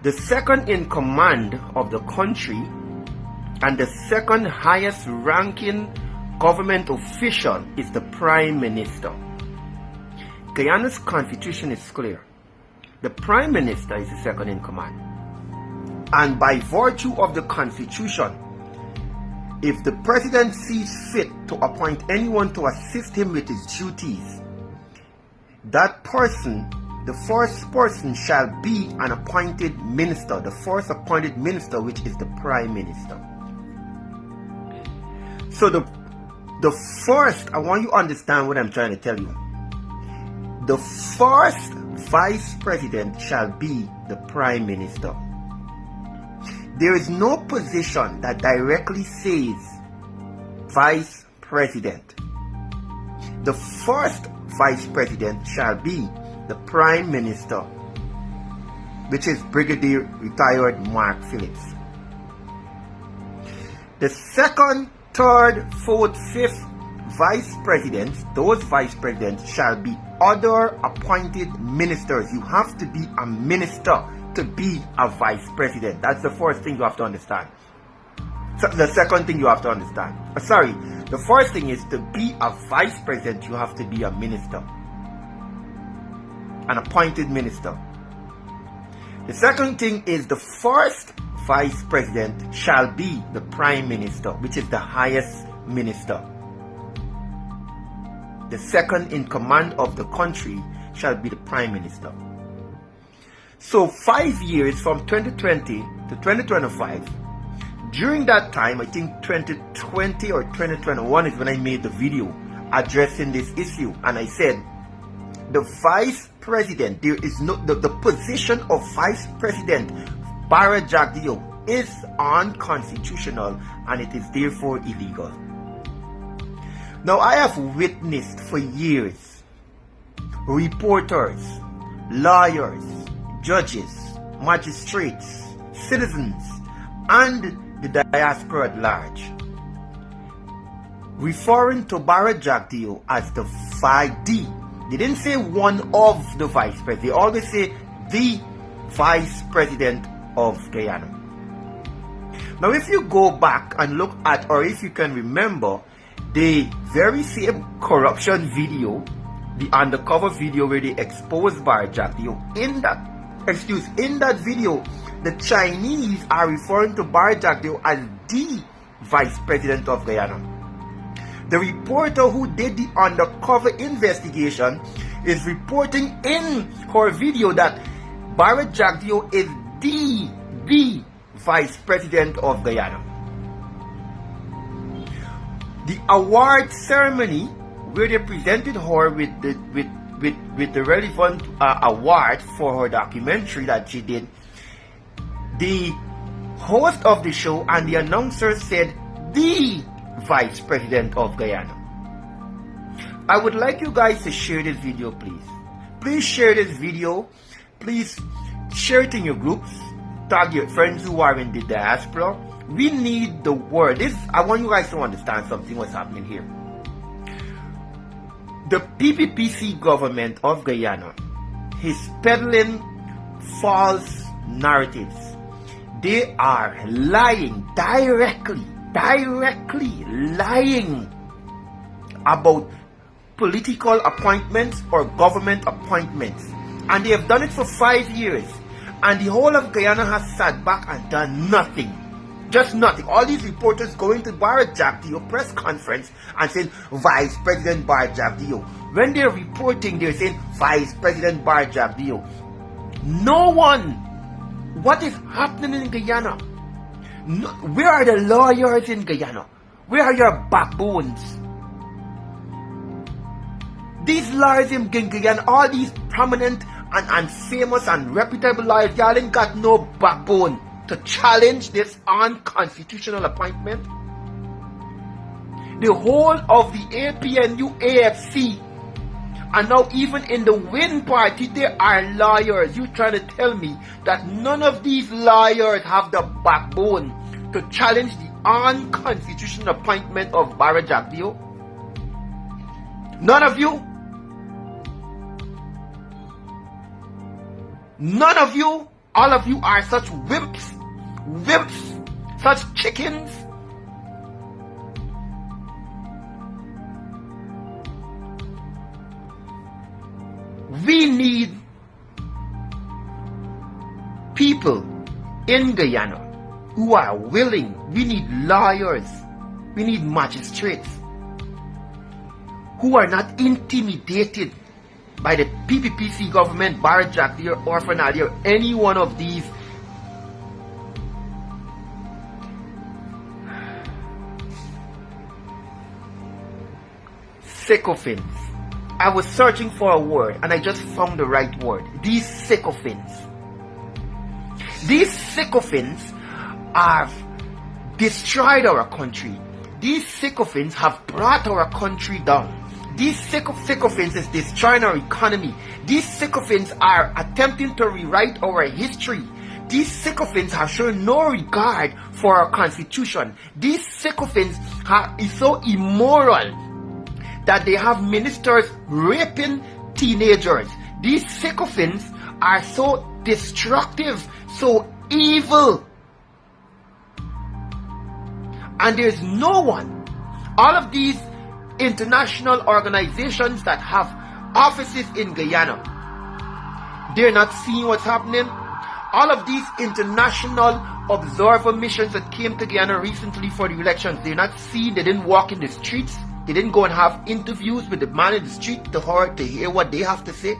The second in command of the country and the second highest ranking government official is the Prime Minister. Guyana's constitution is clear. The Prime Minister is the second in command. And by virtue of the constitution, if the president sees fit to appoint anyone to assist him with his duties, that person, the first person, shall be an appointed minister, the first appointed minister, which is the Prime Minister. So the first, I want you to understand what I'm trying to tell you. The first vice president shall be the Prime Minister. There is no position that directly says vice president. The first vice president shall be the Prime Minister, which is Brigadier Retired Mark Phillips. The second, third, fourth, fifth vice presidents, those vice presidents shall be other appointed ministers. You have to be a minister to be a vice president. That's the first thing you have to understand. So the second thing you have to understand. The first thing is, to be a vice president, you have to be a minister, an appointed minister. The second thing is, the first vice president shall be the Prime Minister, which is the highest minister. The second in command of the country shall be the Prime Minister. So 5 years from 2020 to 2025, during that time, I think 2020 or 2021 is when I made the video addressing this issue, and I said the vice president, there is no, the position of vice president, Bharat Jagdeo, is unconstitutional and it is therefore illegal. Now, I have witnessed for years reporters, lawyers, judges, magistrates, citizens, and the diaspora at large referring to Bharat Jagdeo as the VD. They didn't say one of the vice presidents. They always say the vice president of Guyana. Now, if you go back and look at, or if you can remember, the very same corruption video, the undercover video where they exposed Bharat Jagdeo, in that video, the Chinese are referring to Bharat Jagdeo as the vice president of Guyana. The reporter who did the undercover investigation is reporting in her video that Bharat Jagdeo is the vice president of Guyana. The award ceremony where they presented her with the relevant award for her documentary that she did, the host of the show and the announcer said the vice president of Guyana. I would like you guys to share this video, please. Please share this video. Please share it in your groups. Tag your friends who are in the diaspora. We need the word. I want you guys to understand something what's happening here. The PPPC government of Guyana is peddling false narratives. They are lying, directly lying about political appointments or government appointments. And they have done it for 5 years. And the whole of Guyana has sat back and done nothing. Just nothing. All these reporters going to Bharat Jagdeo press conference and saying Vice President Bharat Jagdeo. When they're reporting, they're saying Vice President Bharat Jagdeo. No one. What is happening in Guyana? No, where are the lawyers in Guyana? Where are your backbones? These lawyers in Guyana, all these prominent and famous and reputable lawyers, y'all ain't got no backbone to challenge this unconstitutional appointment. The whole of the APNU AFC, and now even in the Win Party, there are lawyers. You trying to tell me that none of these lawyers have the backbone to challenge the unconstitutional appointment of Bharat Jagdeo? None of you? None of you? All of you are such wimps, such chickens. We need people in Guyana who are willing. We need lawyers. We need magistrates who are not intimidated by the PPPC government, Bharat Jagdeo or Fernali or any one of these sycophants. I was searching for a word and I just found the right word. These sycophants. These sycophants have destroyed our country. These sycophants have brought our country down. These sycophants is destroying our economy. These sycophants are attempting to rewrite our history. These sycophants have shown no regard for our constitution. These sycophants is so immoral that they have ministers raping teenagers. These sycophants are so destructive, so evil. And there's no one. All of these international organizations that have offices in Guyana, they're not seeing what's happening. All of these international observer missions that came to Guyana recently for the elections, they're not seeing. They didn't walk in the streets. They didn't go and have interviews with the man in the street to hear what they have to say.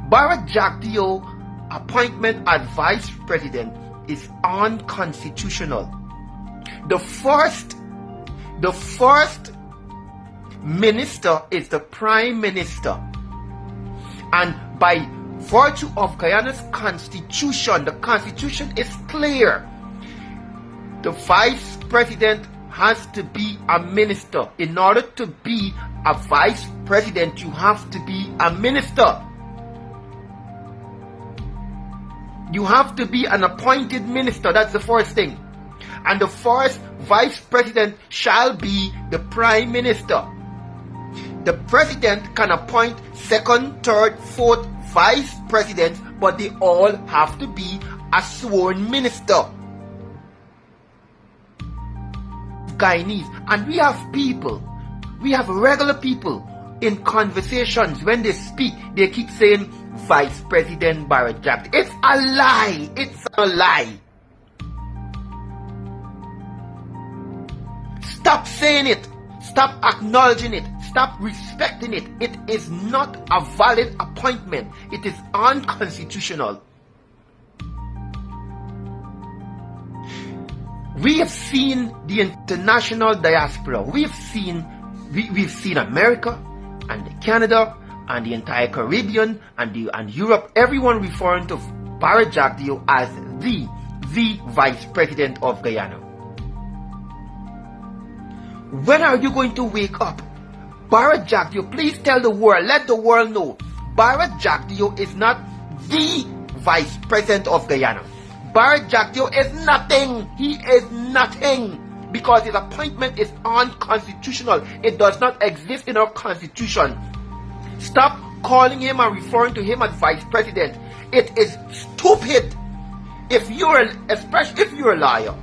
Bharat Jagdeo appointment as vice president is unconstitutional. The first minister is the prime minister, and by virtue of Guyana's constitution, the constitution is clear. The vice president has to be a minister. In order to be a vice president, you have to be a minister. You have to be an appointed minister. That's the first thing. And the first vice president shall be the prime minister. The president can appoint second, third, fourth vice presidents, but they all have to be a sworn minister. Guyanese. And we have regular people in conversations. When they speak, they keep saying Vice President Bharat Jagdeo. It's a lie. It's a lie. Stop saying it. Stop acknowledging it. Stop respecting it. It is not a valid appointment. It is unconstitutional. We have seen the international diaspora. We've seen America and Canada and the entire Caribbean and Europe. Everyone referring to Bharat Jagdeo as the vice president of Guyana. When are you going to wake up? Bharat Jagdeo, please tell the world, let the world know, Bharat Jagdeo is not the vice president of Guyana. Bharat Jagdeo is nothing. He is nothing. Because his appointment is unconstitutional. It does not exist in our constitution. Stop calling him and referring to him as vice president. It is stupid. Especially if you're a liar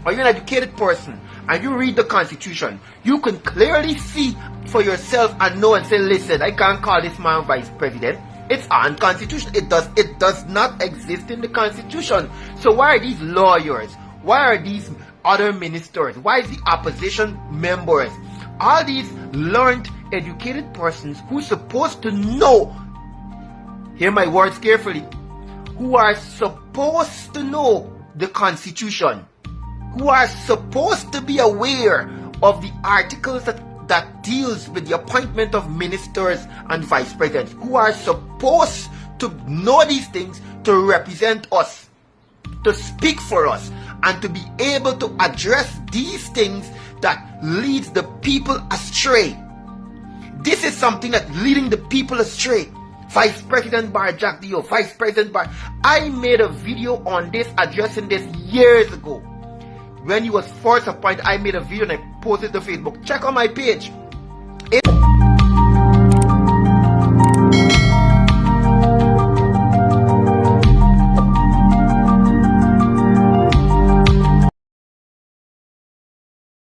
or you're an educated person and you read the constitution, you can clearly see for yourself and know and say, listen, I can't call this man vice president. It's unconstitutional. It does not exist in the constitution. So why are these lawyers? Why are these other ministers? Why is the opposition members? All these learned, educated persons who are supposed to know, hear my words carefully, who are supposed to know the constitution, who are supposed to be aware of the articles that deals with the appointment of ministers and vice presidents, who are supposed to know these things, to represent us, to speak for us, and to be able to address these things that leads the people astray. This is something that's leading the people astray. Vice President Bharat Jagdeo, Vice President Bharat. I made a video on this, addressing this years ago. When he was first appointed, I made a video and I posted it to Facebook. Check on my page.